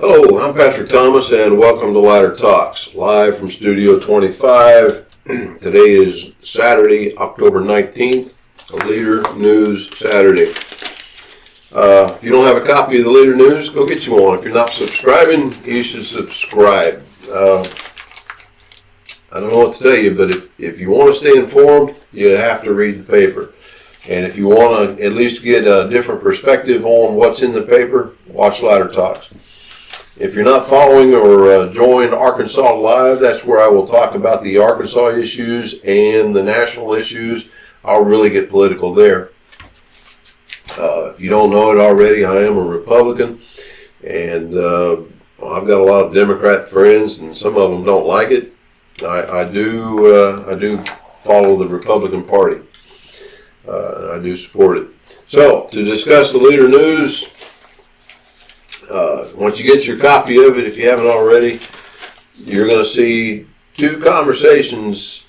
Hello, I'm Patrick Thomas and welcome to Ladder Talks, live from Studio 25. Today is Saturday, October 19th, a Leader News Saturday. If you don't have a copy of the Leader News, go get you one. If you're not subscribing, you should subscribe. I don't know what to tell you, but if you want to stay informed, you have to read the paper. And if you want to at least get a different perspective on what's in the paper, watch Ladder Talks. If you're not following or joined Arkansas Live, that's where I will talk about the Arkansas issues and the national issues. I'll really get political there. If you don't know it already, I am a Republican, and I've got a lot of Democrat friends, and some of them don't like it. I do follow the Republican Party. I do support it. So, to discuss the Leader News, once you get your copy of it, if you haven't already, you're going to see two articles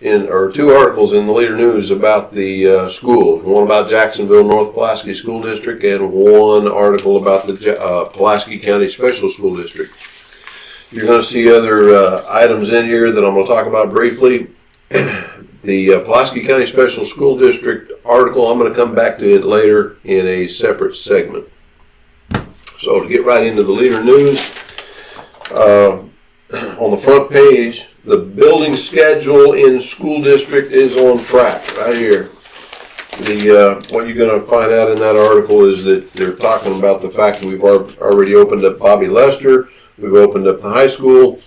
in the Leader News about the schools. One about Jacksonville North Pulaski School District and one article about the Pulaski County Special School District. You're going to see other items in here that I'm going to talk about briefly. The Pulaski County Special School District article, I'm going to come back to it later in a separate segment. So to get right into the Leader News, on the front page, the building schedule in school district is on track right here. What you're going to find out in that article is that they're talking about the fact that we've already opened up Bobby Lester, we've opened up the high school,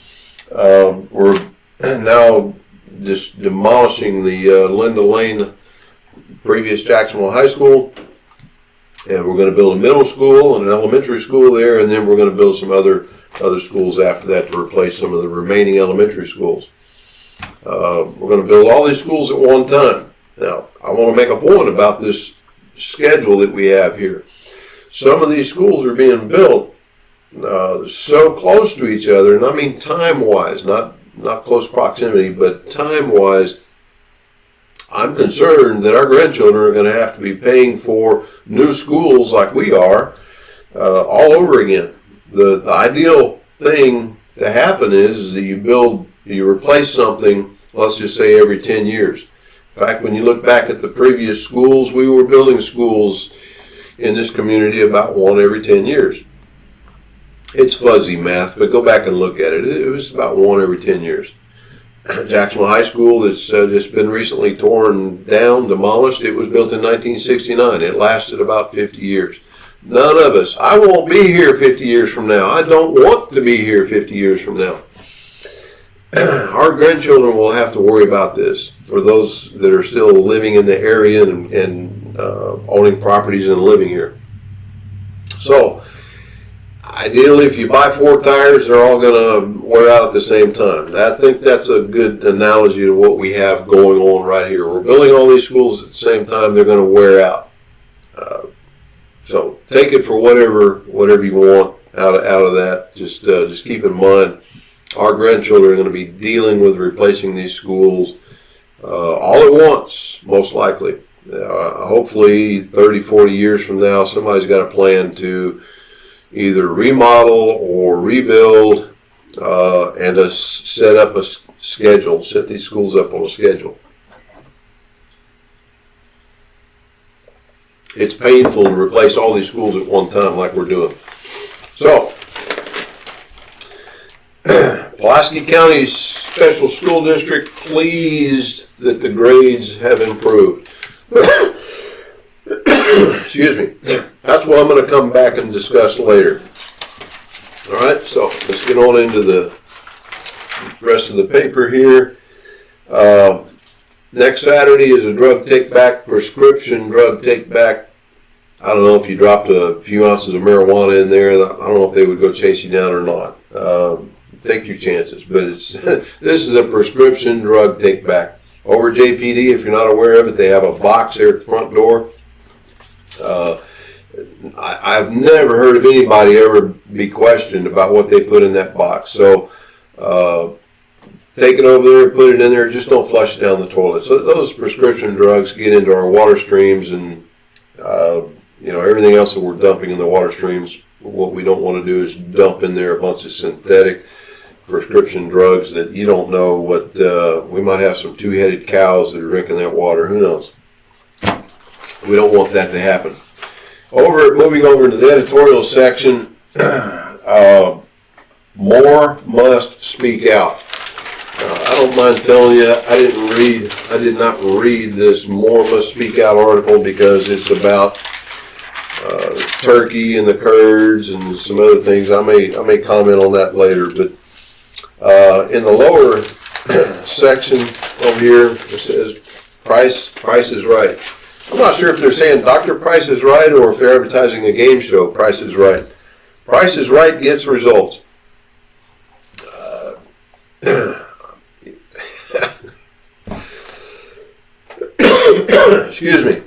we're now just demolishing the Linda Lane previous Jacksonville High School. And we're going to build a middle school and an elementary school there, and then we're going to build some other schools after that to replace some of the remaining elementary schools. We're going to build all these schools at one time. Now, I want to make a point about this schedule that we have here. Some of these schools are being built so close to each other, and I mean time-wise, not close proximity, but time-wise. I'm concerned that our grandchildren are going to have to be paying for new schools like we are all over again. The ideal thing to happen is that you replace something, let's just say every 10 years. In fact, when you look back at the previous schools, we were building schools in this community about one every 10 years. It's fuzzy math, but go back and look at it. It was about one every 10 years. Jacksonville High School that's just been recently torn down, demolished. It was built in 1969. It lasted about 50 years. None of us, I won't be here 50 years from now. I don't want to be here 50 years from now. Our grandchildren will have to worry about this. For those that are still living in the area and owning properties and living here. So, ideally, if you buy 4 tires, they're all going to wear out at the same time. I think that's a good analogy to what we have going on right here. We're building all these schools at the same time. They're going to wear out. So take it for whatever you want out of that. Just keep in mind, our grandchildren are going to be dealing with replacing these schools all at once, most likely. Hopefully, 30, 40 years from now, somebody's got a plan to either remodel or rebuild and to set up a schedule, set these schools up on a schedule. It's painful to replace all these schools at one time like we're doing. So, Pulaski County Special School District pleased that the grades have improved. Excuse me. That's what I'm going to come back and discuss later. All right, so let's get on into the rest of the paper here. Next Saturday is a drug take-back, prescription drug take-back. I don't know if you dropped a few ounces of marijuana in there. I don't know if they would go chase you down or not. Take your chances. But this is a prescription drug take-back. Over at JPD, if you're not aware of it, they have a box there at the front door. I've never heard of anybody ever be questioned about what they put in that box. So take it over there, put it in there, just don't flush it down the toilet. So those prescription drugs get into our water streams and everything else that we're dumping in the water streams What we don't want to do is dump in there a bunch of synthetic prescription drugs that you don't know what, we might have some two-headed cows that are drinking that water. Who knows? We don't want that to happen. Moving over to the editorial section, more must speak out. I don't mind telling you, I did not read this More Must Speak Out article because it's about Turkey and the Kurds and some other things. I may comment on that later, but in the lower section over here, it says Price is Right. I'm not sure if they're saying Dr. Price is Right or if they're advertising a game show, Price is Right. Price is Right gets results. Excuse me.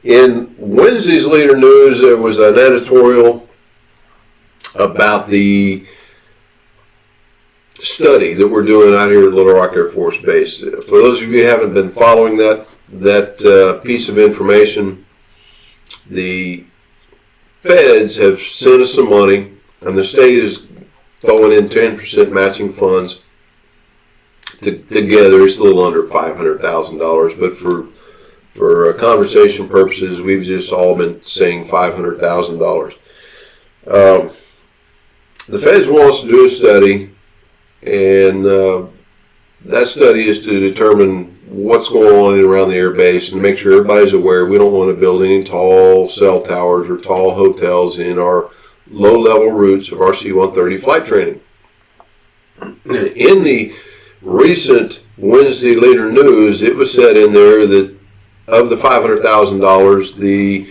In Wednesday's Leader News, there was an editorial about the study that we're doing out here at Little Rock Air Force Base. For those of you who haven't been following that piece of information, the feds have sent us some money, and the state is throwing in 10% matching funds. Together, it's a little under $500,000, but for conversation purposes, we've just all been saying $500,000. The feds want us to do a study, and that study is to determine what's going on around the air base and make sure everybody's aware we don't want to build any tall cell towers or tall hotels in our low-level routes of our C-130 flight training. In the recent Wednesday Leader News, it was said in there that of the $500,000, the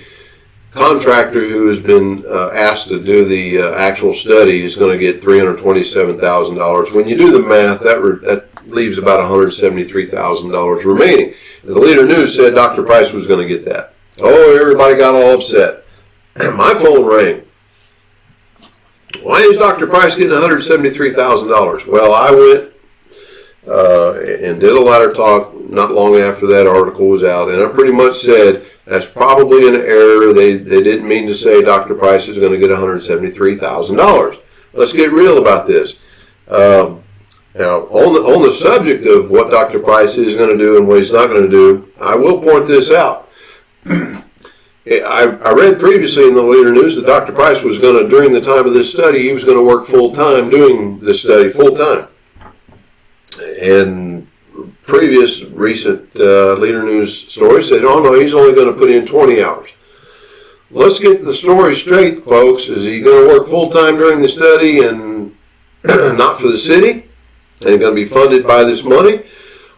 contractor who has been asked to do the actual study is going to get $327,000. When you do the math, that leaves about $173,000 remaining. And the Leader News said Dr. Price was going to get that. Oh, everybody got all upset. My phone rang. Why is Dr. Price getting $173,000? Well, I went and did a ladder talk not long after that article was out, and I pretty much said that's probably an error. They didn't mean to say Dr. Price is going to get $173,000. Let's get real about this. Now, on the subject of what Dr. Price is going to do and what he's not going to do, I will point this out. I read previously in the Leader News that Dr. Price was going to, during the time of this study, he was going to work full-time doing this study full-time. And previous recent Leader News story said, oh no, he's only going to put in 20 hours. Let's get the story straight, folks. Is he going to work full-time during the study and not for the city and going to be funded by this money?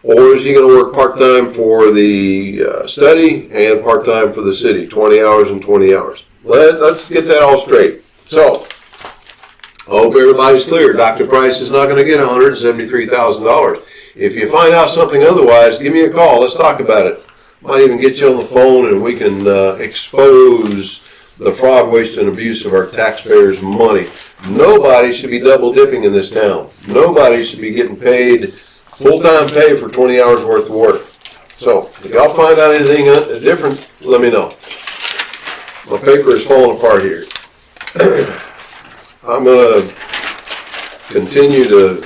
Or is he going to work part-time for the study and part-time for the city, 20 hours and 20 hours? Let's get that all straight. So, I hope everybody's clear. Dr. Price is not going to get $173,000. If you find out something otherwise, give me a call. Let's talk about it. Might even get you on the phone and we can expose the fraud, waste, and abuse of our taxpayers' money. Nobody should be double dipping in this town. Nobody should be getting paid full-time pay for 20 hours worth of work. So, if y'all find out anything different, let me know. My paper is falling apart here. I'm going to continue to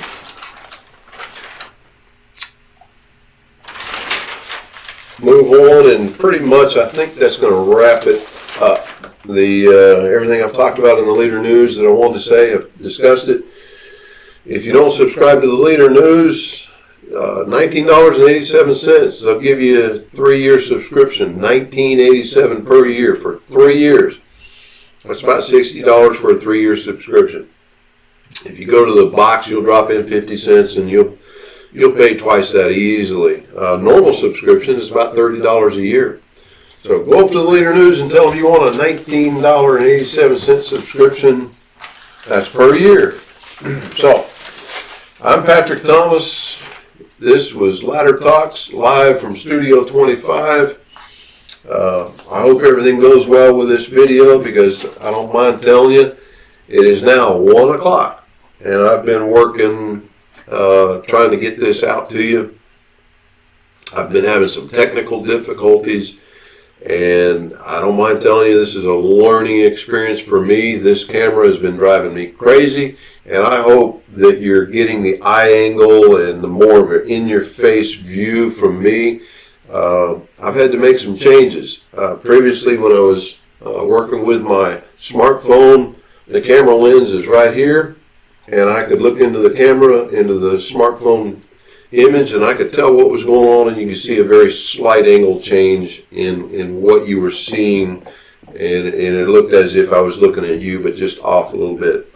move on, and pretty much I think that's going to wrap it up. Everything I've talked about in the Leader News that I wanted to say, I've discussed it. If you don't subscribe to the Leader News, $19.87. They'll give you a 3-year subscription, $19.87 per year for 3 years. That's about $60 for a 3-year subscription. If you go to the box, you'll drop in 50 cents and you'll pay twice that easily. Normal subscription is about $30 a year. So go up to the Leader News and tell them you want a $19.87 subscription. That's per year. So, I'm Patrick Thomas. This was Ladder Talks live from Studio 25. I hope everything goes well with this video because I don't mind telling you, it is now 1 o'clock and I've been working trying to get this out to you. I've been having some technical difficulties And I don't mind telling you, this is a learning experience for me. This camera has been driving me crazy, and I hope that you're getting the eye angle and the more of an in-your-face view from me. I've had to make some changes. Previously, when I was working with my smartphone, the camera lens is right here, and I could look into the camera, into the smartphone image, and I could tell what was going on, and you could see a very slight angle change in what you were seeing, and it looked as if I was looking at you, but just off a little bit.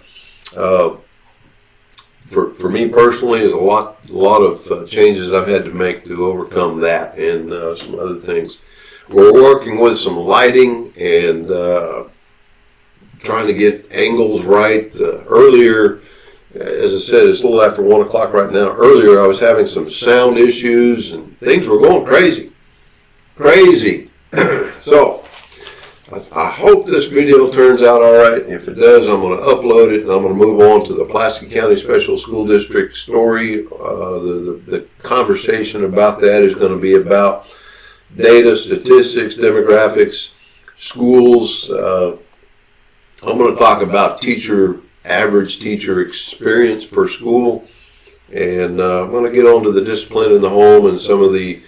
For me personally, there's a lot of changes I've had to make to overcome that, and some other things. We're working with some lighting and trying to get angles right. Earlier, as I said, it's a little after 1 o'clock right now. Earlier, I was having some sound issues and things were going crazy. So, I hope this video turns out all right. If it does, I'm going to upload it and I'm going to move on to the Pulaski County Special School District story. The conversation about that is going to be about data, statistics, demographics, schools. I'm going to talk about average teacher experience per school, and I'm going to get on to the discipline in the home and some of the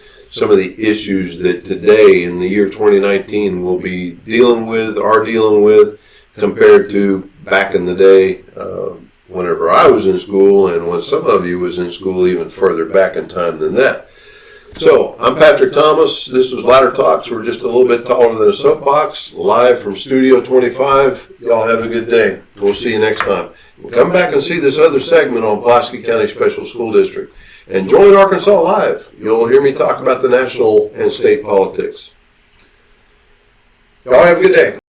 issues that today in the year 2019 we'll be dealing with compared to back in the day whenever I was in school and when some of you was in school even further back in time than that. So, I'm Patrick Thomas. This was Ladder Talks. We're just a little bit taller than a soapbox, live from Studio 25. Y'all have a good day. We'll see you next time. Come back and see this other segment on Pulaski County Special School District. And join Arkansas Live. You'll hear me talk about the national and state politics. Y'all have a good day.